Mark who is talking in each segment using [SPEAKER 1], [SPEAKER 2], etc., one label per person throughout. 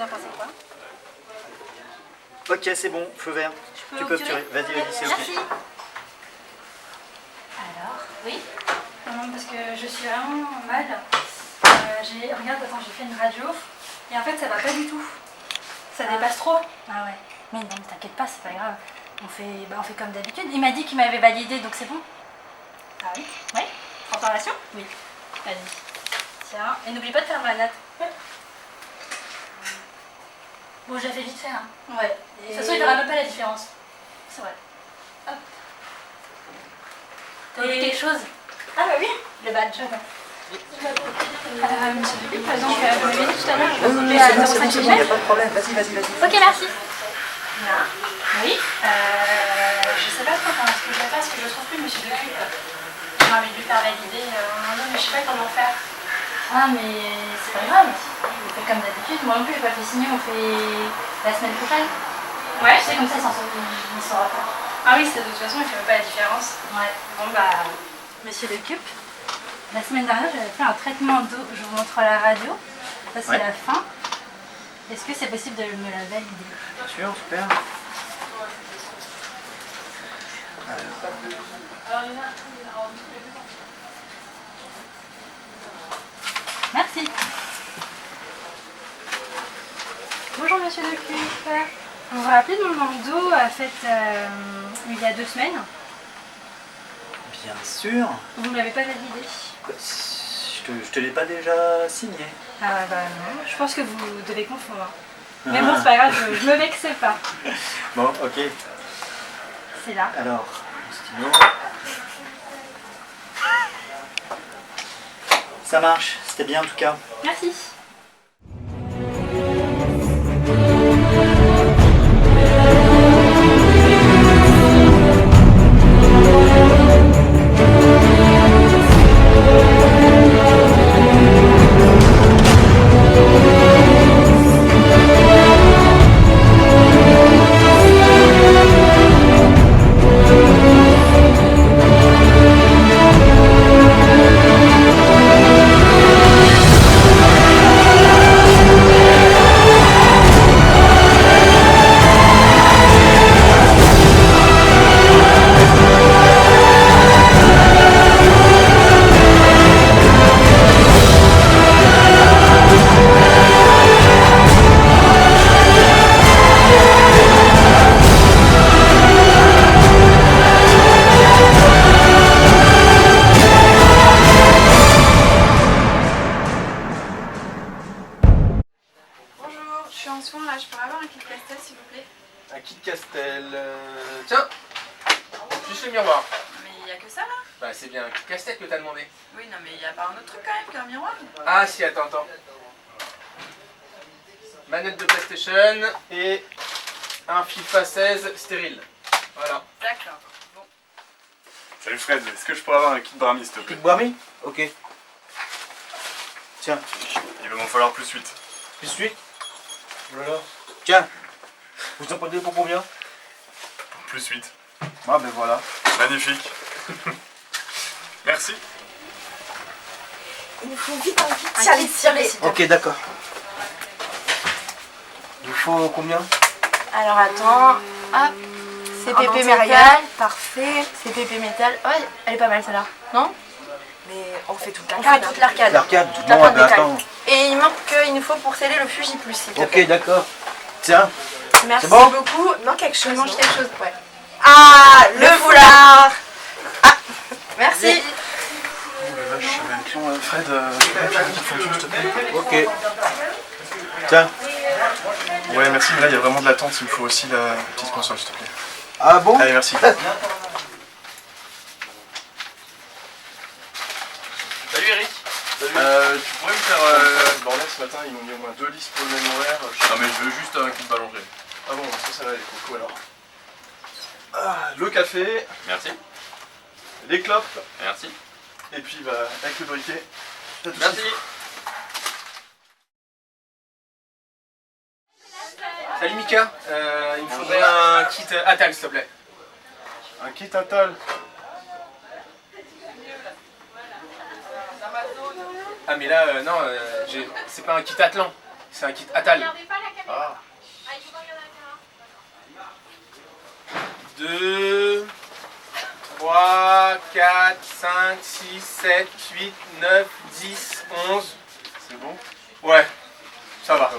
[SPEAKER 1] en as pensé quoi?
[SPEAKER 2] Ok, c'est bon, feu vert. Tu peux obturer. Vas-y, c'est ok.
[SPEAKER 1] Merci. Alors, oui. Non, parce que je suis vraiment mal. Regarde, attends, j'ai fait une radio. Et en fait, ça va pas du tout. Ça dépasse trop. Ah ouais. Mais non, t'inquiète pas, c'est pas grave. On fait comme d'habitude. Il m'a dit qu'il m'avait validé, donc c'est bon. Ah oui? Oui? Transformation? Oui. Vas-y. Tiens, et n'oublie pas de faire ma note. Ouais. Bon, je la fais vite fait, hein. Ouais. De toute façon, il verra même pas la différence. C'est vrai. Hop. T'as oublié quelque chose? Ah bah oui, le badge. Monsieur Dupuis, par exemple, vous m'avez dit tout à l'heure, je vais couper à 0,5
[SPEAKER 2] il n'y a pas de problème. Vas-y.
[SPEAKER 1] Ok, merci. Là. Oui. Je sais pas trop ce que je vais faire, parce que je ne trouve plus Monsieur Dupuis. J'ai envie de lui faire valider non, mais je sais pas comment faire. Ah, mais c'est pas grave. On fait comme d'habitude. Moi non plus, je vais pas le faire signer, on fait la semaine prochaine. Ouais. Tu sais, comme ça, il saura pas. Ah oui, de toute façon, il ne fait même pas la différence. Ouais. Bon, bah, Monsieur Lecup, la semaine dernière, j'avais fait un traitement d'eau. Je vous montre à la radio. Ça, c'est la fin. Est-ce que c'est possible de me la valider?
[SPEAKER 2] Bien sûr, super.
[SPEAKER 1] Merci. Bonjour Monsieur Lecup. Vous vous rappelez de mon manque d'eau fait il y a 2 semaines?
[SPEAKER 2] Bien sûr.
[SPEAKER 1] Vous ne l'avez pas validé?
[SPEAKER 2] Je te l'ai pas déjà signé.
[SPEAKER 1] Ah bah non, je pense que vous devez confondre. Mais bon, c'est pas grave, je me vexe pas.
[SPEAKER 2] Bon, ok.
[SPEAKER 1] C'est là.
[SPEAKER 2] Alors, stylo. Ça marche, c'était bien en tout cas.
[SPEAKER 1] Merci.
[SPEAKER 3] Je suis en soins là, je pourrais avoir un kit Castel s'il vous plaît?
[SPEAKER 4] Un kit Castel. Tiens, juste le miroir.
[SPEAKER 3] Mais il n'y a que ça là?
[SPEAKER 4] Bah c'est bien un kit Castel que t'as demandé.
[SPEAKER 3] Oui, non mais il n'y a pas un autre truc quand même qu'un miroir?
[SPEAKER 4] Ah si, attends. Manette de PlayStation et un FIFA 16 stérile. Voilà.
[SPEAKER 3] D'accord. Bon.
[SPEAKER 5] Salut Fred, est-ce que je pourrais avoir un kit Brahmi s'il te plaît?
[SPEAKER 2] Kit Brahmi? Ok. Tiens,
[SPEAKER 5] Il va m'en falloir plus 8.
[SPEAKER 2] plus 8. Voilà. Tiens, vous en prenez pour combien?
[SPEAKER 5] Plus 8.
[SPEAKER 2] Ah ben voilà.
[SPEAKER 5] Magnifique. Merci.
[SPEAKER 6] Il nous faut vite un kit tiré.
[SPEAKER 2] Ok, d'accord. Il vous faut combien?
[SPEAKER 6] Alors attends, hop, CPP métal, parfait. CPP métal, ouais, elle est pas mal celle-là, non? Mais on fait toute l'arcade.
[SPEAKER 2] Ah,
[SPEAKER 6] toute l'arcade.
[SPEAKER 2] L'arcade,
[SPEAKER 6] Toute
[SPEAKER 2] bon,
[SPEAKER 6] l'arcade
[SPEAKER 2] ben
[SPEAKER 6] métal.
[SPEAKER 2] attends.
[SPEAKER 6] Et il manque qu'il nous faut pour sceller le Fuji Plus, s'il te
[SPEAKER 2] Ok,
[SPEAKER 6] plaît.
[SPEAKER 2] d'accord. Tiens.
[SPEAKER 6] Merci
[SPEAKER 2] bon
[SPEAKER 6] beaucoup. Il manque quelque chose.
[SPEAKER 3] Je mange quelque chose, ouais.
[SPEAKER 6] Ah, le foulard. Ah, merci.
[SPEAKER 5] Oh la vache, j'avais Fred, s'il te plaît.
[SPEAKER 2] Ok. Tiens.
[SPEAKER 5] Ouais, merci, mais là il y a vraiment de l'attente, il me faut aussi la petite console s'il te plaît.
[SPEAKER 2] Ah bon?
[SPEAKER 5] Allez, merci.
[SPEAKER 4] Salut Eric.
[SPEAKER 5] Tu pourrais me faire le bordel ce matin, ils m'ont mis au moins 2 listes pour le même horaire.
[SPEAKER 4] Non mais je veux juste un kit ballongerie.
[SPEAKER 5] Ah bon, ça va, les cocos alors. Ah, le café,
[SPEAKER 4] Merci.
[SPEAKER 5] les clopes,
[SPEAKER 4] Merci.
[SPEAKER 5] et puis bah, avec le briquet. t'as tout ce
[SPEAKER 4] Merci.
[SPEAKER 5] qu'il faut.
[SPEAKER 4] Salut Mika, il me faudrait un kit Atal s'il te plaît.
[SPEAKER 5] Un kit Atal.
[SPEAKER 4] Ah mais là, non, c'est pas un kit Atlan, c'est un kit Atal. 2, 3, 4, 5, 6, 7, 8, 9, 10, 11.
[SPEAKER 5] C'est bon?
[SPEAKER 4] Ouais, ça va.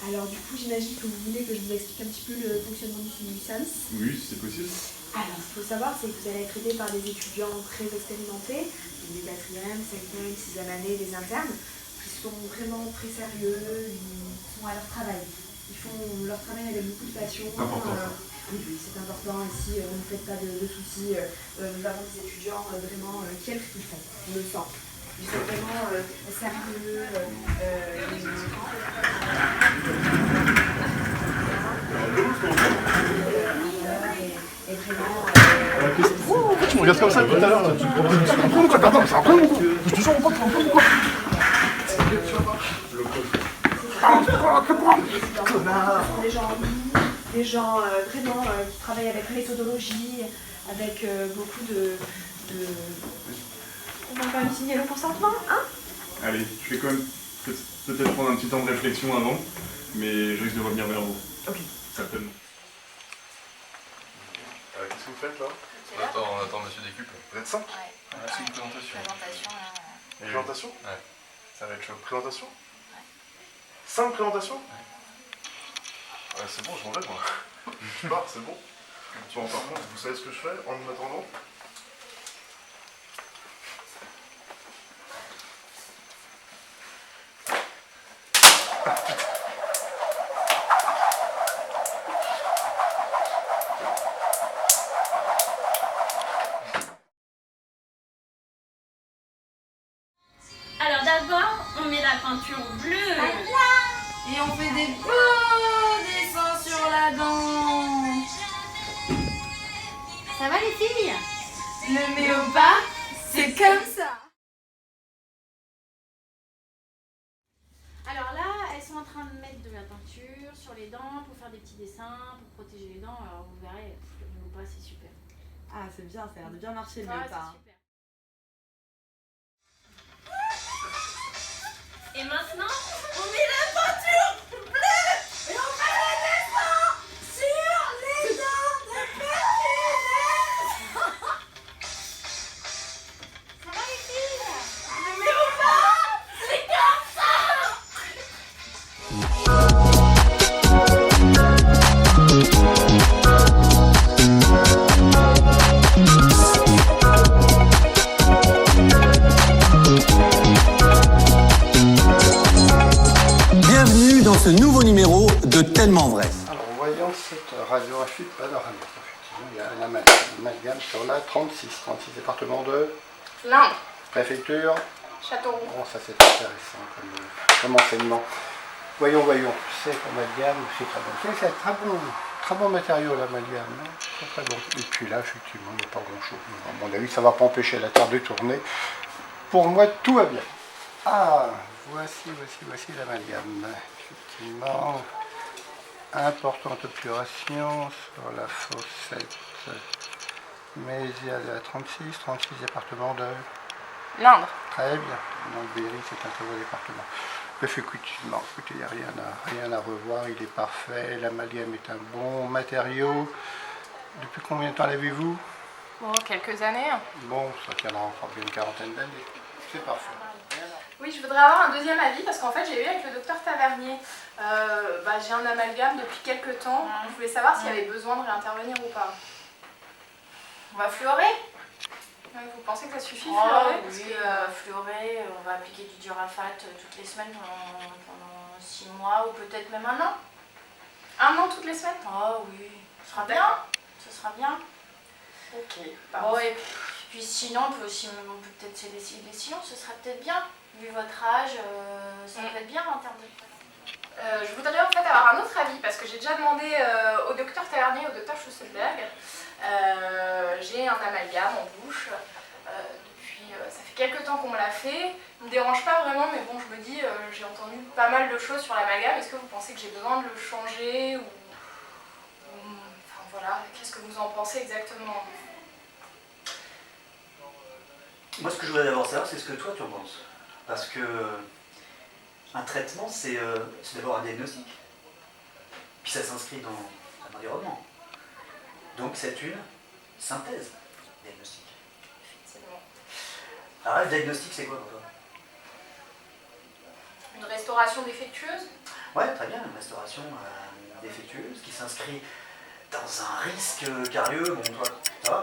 [SPEAKER 7] Alors du coup, j'imagine que vous voulez que je vous explique un petit peu le fonctionnement du Simulsans.
[SPEAKER 5] Oui, si c'est possible.
[SPEAKER 7] Alors, ce qu'il faut savoir, c'est que vous allez être aidé par des étudiants très expérimentés, des 4e, 5e, 6e année, des internes, qui sont vraiment très sérieux, ils sont à leur travail. Ils font leur travail avec beaucoup de passion.
[SPEAKER 5] C'est important, ça.
[SPEAKER 7] Oui, c'est important. Ici, ne vous faites pas de soucis. Nous avons des étudiants vraiment qui aiment ce qu'ils font. On le sent. Ils sont vraiment sérieux. Et vraiment.
[SPEAKER 5] Pourquoi tu me regardes comme ça tout à l'heure? Tu te prends quoi? Attends, c'est un peu mon je te jure, mon pote, c'est un peu mon quoi?
[SPEAKER 7] Des gens en ligne, des gens vraiment qui travaillent avec méthodologie, avec beaucoup de... On va quand même signer le consentement, hein?
[SPEAKER 5] Allez, je vais quand même peut-être prendre un petit temps de réflexion avant, mais je risque de revenir vers vous.
[SPEAKER 7] Ok.
[SPEAKER 5] Certainement. Qu'est-ce que vous faites là?
[SPEAKER 8] On attend Monsieur Décuple.
[SPEAKER 5] Vous êtes 5?
[SPEAKER 8] Ouais.
[SPEAKER 5] C'est une présentation.
[SPEAKER 8] Présentation.
[SPEAKER 5] Présentation?
[SPEAKER 8] Ouais. Ça va être chaud.
[SPEAKER 5] Présentation? 5 présentations?
[SPEAKER 8] Ouais.
[SPEAKER 5] C'est bon, je m'en vais moi. Je pars, c'est bon. Bon, par contre, vous savez ce que je fais en attendant?
[SPEAKER 1] Alors d'abord, on met la peinture bleue.
[SPEAKER 6] Et on fait des beaux dessins sur la dent.
[SPEAKER 1] Ça va les filles?
[SPEAKER 6] Le méopa, c'est comme ça.
[SPEAKER 1] Alors là, elles sont en train de mettre de la peinture sur les dents pour faire des petits dessins, pour protéger les dents. Alors vous verrez, le méopa c'est super.
[SPEAKER 3] Ah, c'est bien, ça a l'air de bien marcher le
[SPEAKER 1] Ouais,
[SPEAKER 3] méopa.
[SPEAKER 1] c'est super. Et maintenant,
[SPEAKER 6] On met la peinture bleue et on fait le dessin sur les dents de Perpignan.
[SPEAKER 1] ça va les filles?
[SPEAKER 6] Le méopa, c'est comme ça.
[SPEAKER 9] Bienvenue dans ce nouveau numéro de Tellement Vrai.
[SPEAKER 10] Alors, voyons cette radiographie panoramique. Effectivement, il y a un amalgame sur la 36 département de
[SPEAKER 6] L'Inde,
[SPEAKER 10] préfecture.
[SPEAKER 6] Châteauroux.
[SPEAKER 10] Bon, ça c'est intéressant comme enseignement. Voyons, cet amalgame, c'est très bon. C'est très bon matériau l'amalgame, hein. Très bon. Et puis là, effectivement, il n'y a pas grand chose. À mon avis, ça ne va pas empêcher la Terre de tourner. Pour moi, tout va bien. Ah, voici l'amalgame. Effectivement, importante obturation sur la fossette mésiale de la 36 département de...
[SPEAKER 6] L'Inde.
[SPEAKER 10] Très bien. Donc Berry, c'est un très beau département. Effectivement, écoutez, il n'y a rien à revoir, il est parfait. L'amalgame est un bon matériau. Depuis combien de temps l'avez-vous?
[SPEAKER 6] Bon, quelques années.
[SPEAKER 10] Bon, ça tiendra encore bien une quarantaine d'années. C'est parfait.
[SPEAKER 6] Oui, je voudrais avoir un deuxième avis parce qu'en fait j'ai eu avec le docteur Tavernier. J'ai un amalgame depuis quelques temps. Je voulais savoir s'il y avait besoin de réintervenir ou pas. On va fluorer? Vous pensez que ça suffit, fluorer?
[SPEAKER 11] Oui, fluorer, on va appliquer du Durafat toutes les semaines pendant 6 mois ou peut-être même 1 an.
[SPEAKER 6] 1 an toutes les semaines?
[SPEAKER 11] Oh oui, ce sera bien. Ce sera bien.
[SPEAKER 6] Ok.
[SPEAKER 11] Bon, et puis sinon, on peut peut-être se laisser les sillons, ce sera peut-être bien. Vu votre âge, ça peut être bien en termes de...
[SPEAKER 6] Je voudrais en fait avoir un autre avis parce que j'ai déjà demandé au docteur Tavernier, au docteur Schusselberg. J'ai un amalgame en bouche. Depuis, ça fait quelques temps qu'on me l'a fait. Il me dérange pas vraiment, mais bon, je me dis, j'ai entendu pas mal de choses sur l'amalgame. Est-ce que vous pensez que j'ai besoin de le changer ou... Enfin voilà, qu'est-ce que vous en pensez exactement?
[SPEAKER 2] Moi, ce que je voudrais d'abord savoir, c'est ce que toi tu en penses. Parce que un traitement, c'est d'abord un diagnostic. Puis ça s'inscrit dans un environnement. Donc c'est une synthèse diagnostique.
[SPEAKER 6] Effectivement.
[SPEAKER 2] Alors là, le diagnostic, c'est quoi pour toi?
[SPEAKER 6] Une restauration défectueuse?
[SPEAKER 2] Ouais, très bien, une restauration défectueuse qui s'inscrit dans un risque carieux. Bon, toi, ça va?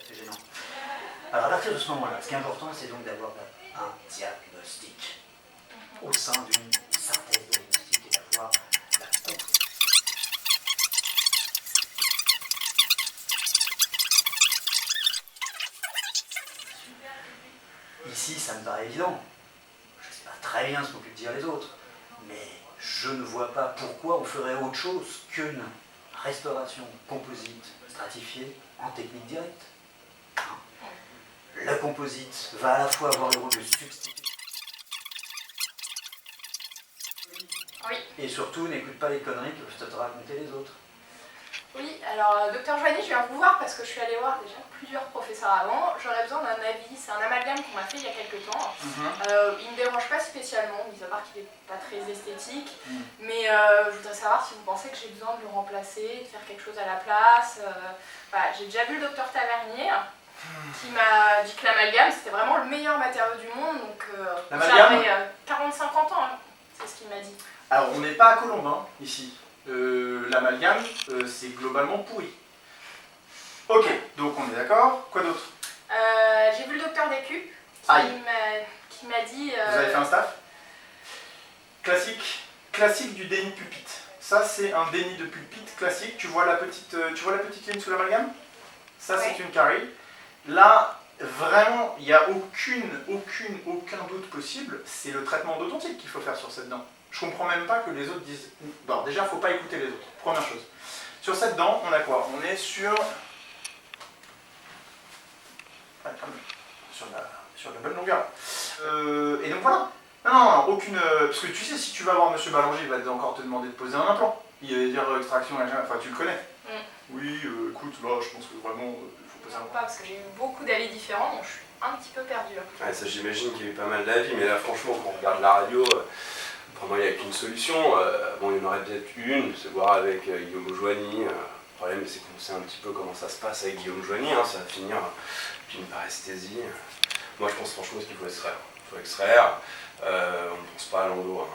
[SPEAKER 2] C'est gênant. Alors à partir de ce moment-là, ce qui est important, c'est donc d'avoir un diagnostic au sein d'une synthèse diagnostique et d'avoir la compréhension. Ici, ça me paraît évident. Je ne sais pas très bien ce qu'ont pu dire les autres, mais je ne vois pas pourquoi on ferait autre chose qu'une restauration composite stratifiée en technique directe. La composite va à la fois avoir le rôle de substitut.
[SPEAKER 6] Oui.
[SPEAKER 2] Et surtout, n'écoute pas les conneries que peuvent te raconter les autres.
[SPEAKER 6] Oui, alors docteur Joigny, je viens vous voir parce que je suis allée voir déjà plusieurs professeurs avant. J'aurais besoin d'un avis. C'est un amalgame qu'on m'a fait il y a quelques temps. Il ne me dérange pas spécialement, mis à part qu'il n'est pas très esthétique. Mais je voudrais savoir si vous pensez que j'ai besoin de le remplacer, de faire quelque chose à la place. Voilà, j'ai déjà vu le docteur Tavernier qui m'a dit que l'amalgame c'était vraiment le meilleur matériau du monde. Donc j'avais 40-50 ans, hein. C'est ce qu'il m'a dit.
[SPEAKER 4] Alors on n'est pas à Colombin ici. L'amalgame, c'est globalement pourri. Ok, donc on est d'accord. Quoi d'autre?
[SPEAKER 6] J'ai vu le docteur Descupes qui m'a dit...
[SPEAKER 4] Vous avez fait un staff? Classique du déni de pulpite. Ça c'est un déni de pulpite classique. Tu vois la petite ligne sous l'amalgame? Ça c'est une carie. Là, vraiment, il n'y a aucun doute possible. C'est le traitement endodontique qu'il faut faire sur cette dent. Je comprends même pas que les autres disent... Bon, déjà, il ne faut pas écouter les autres, première chose. Sur cette dent, on a quoi? On est sur... sur la bonne longueur. Et donc voilà. Non, aucune... Parce que tu sais, si tu vas voir Monsieur Ballanger, il va encore te demander de poser un implant. Il va dire extraction, enfin tu le connais. Oui, écoute, là, je pense que vraiment, il faut poser un implant.
[SPEAKER 6] Pas, parce que j'ai eu beaucoup d'avis différents, donc je suis un petit peu perdue.
[SPEAKER 12] Ouais, ça, j'imagine qu'il y a eu pas mal d'avis, mais là, franchement, quand on regarde la radio... Pour moi, il n'y a qu'une solution. Bon, il y en aurait peut-être une, c'est voir avec Guillaume Joigny. Le problème, c'est qu'on sait un petit peu comment ça se passe avec Guillaume Joigny. Hein, ça va finir d'une paresthésie. Moi, je pense franchement qu'il faut extraire. Il faut extraire. On ne pense pas à l'endo. Hein.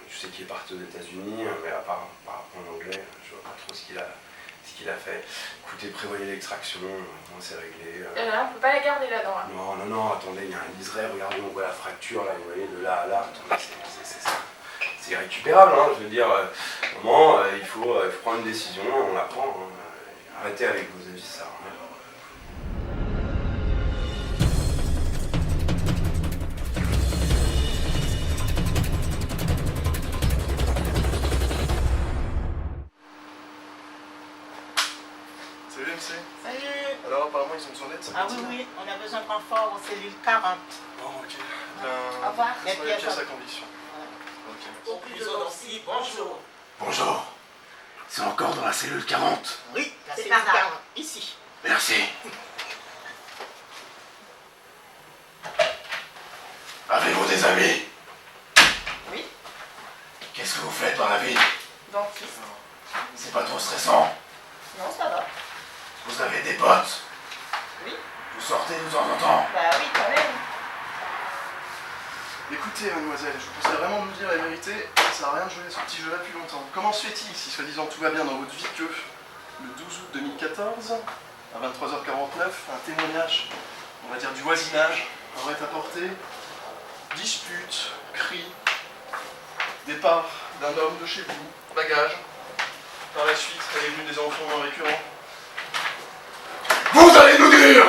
[SPEAKER 12] Je sais qu'il est parti aux États-Unis, mais à part en anglais, je ne vois pas trop ce qu'il a fait. Écoutez, prévoyez l'extraction, moi c'est réglé.
[SPEAKER 6] On ne peut pas la garder là-dedans. Là.
[SPEAKER 12] Non, attendez, il y a un liseré, regardez, on voit la fracture, là, vous voyez, de là à là, attendez, c'est irrécupérable, hein, je veux dire, moment, il faut prendre une décision, on la prend, hein. Arrêtez avec vos avis, ça. Hein.
[SPEAKER 8] Salut MC.
[SPEAKER 13] Salut.
[SPEAKER 8] Alors apparemment ils sont besoin d'aide, ça
[SPEAKER 13] Ah
[SPEAKER 8] fait
[SPEAKER 13] oui, on a besoin de renfort aux cellules 40.
[SPEAKER 8] Bon ok.
[SPEAKER 13] Au revoir.
[SPEAKER 8] Soyez pièce à condition.
[SPEAKER 13] Au plus de aussi, bonjour.
[SPEAKER 9] Bonjour. C'est encore dans la cellule 40?
[SPEAKER 13] Oui, la cellule 40, ici.
[SPEAKER 9] Merci. Avez-vous des amis?
[SPEAKER 13] Oui.
[SPEAKER 9] Qu'est-ce que vous faites dans la vie?
[SPEAKER 13] Dentiste.
[SPEAKER 9] C'est pas trop stressant?
[SPEAKER 13] Non, ça va.
[SPEAKER 9] Vous avez des potes?
[SPEAKER 13] Oui.
[SPEAKER 9] Vous sortez de temps en temps?
[SPEAKER 13] Bah oui, quand même.
[SPEAKER 8] Écoutez mademoiselle, je vous conseille vraiment de nous dire la vérité, ça sert à rien de jouer à ce petit jeu-là depuis longtemps. Comment se fait-il si soi-disant tout va bien dans votre vie que le 12 août 2014, à 23h49, un témoignage, on va dire du voisinage, aurait apporté dispute, cris, départ d'un homme de chez vous, bagage. Par la suite, elle est venue des enfants récurrents.
[SPEAKER 9] Vous allez nous dire!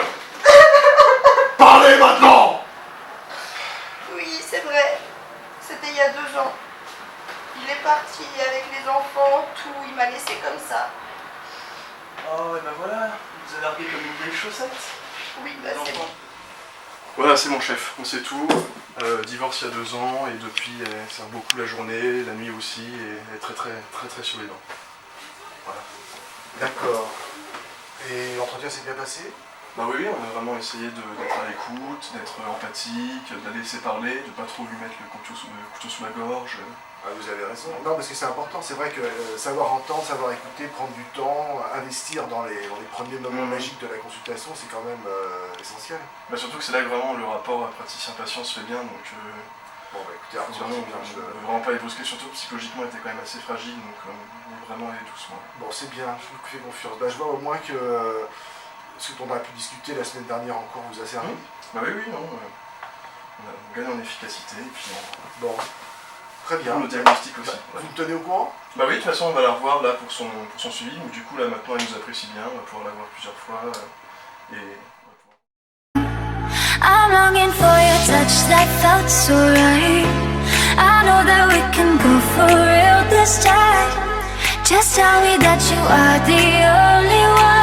[SPEAKER 9] Parlez maintenant!
[SPEAKER 13] Oui, c'est vrai. C'était il y a 2 ans. Il est parti avec les enfants, tout. Il m'a laissé comme ça.
[SPEAKER 8] Oh, et ben voilà, il vous a largué comme une vieille chaussette.
[SPEAKER 13] Oui, bah c'est bon.
[SPEAKER 8] Voilà, c'est mon chef, on sait tout. Divorce il y a 2 ans, et depuis, elle sert beaucoup la journée, la nuit aussi, et elle est très sur les dents.
[SPEAKER 5] D'accord. Et l'entretien s'est bien passé?
[SPEAKER 8] Bah oui, on a vraiment essayé d'être à l'écoute, d'être empathique, de la laisser parler, de pas trop lui mettre le couteau sous la gorge.
[SPEAKER 5] Ah, vous avez raison. Non, parce que c'est important. C'est vrai que savoir entendre, savoir écouter, prendre du temps, investir dans les premiers moments magiques de la consultation, c'est quand même essentiel.
[SPEAKER 8] Bah surtout que c'est là que vraiment le rapport praticien-patient se fait bien. Donc,
[SPEAKER 5] bon, bah écoutez, Arthur,
[SPEAKER 8] vraiment,
[SPEAKER 5] c'est bien.
[SPEAKER 8] je ne veux vraiment pas les brusquer, surtout psychologiquement, il était quand même assez fragile. Donc, on est vraiment allé doucement.
[SPEAKER 5] Bon, c'est bien, je vous fais confiance. Bah, je vois au moins que ce dont on a pu discuter la semaine dernière encore vous a servi.
[SPEAKER 8] Bah oui, non. On gagne en efficacité et puis
[SPEAKER 5] bon, très bien.
[SPEAKER 8] Pour le diagnostic aussi.
[SPEAKER 5] Bah, vous me tenez au courant?
[SPEAKER 8] Bah oui, de toute façon, on va la revoir là pour son suivi. Donc, du coup, là maintenant, elle nous apprécie bien. On va pouvoir la voir plusieurs fois.
[SPEAKER 14] I'm longing for your touch that felt so right. I know that we can go for real this time. Just tell me that you are the only one.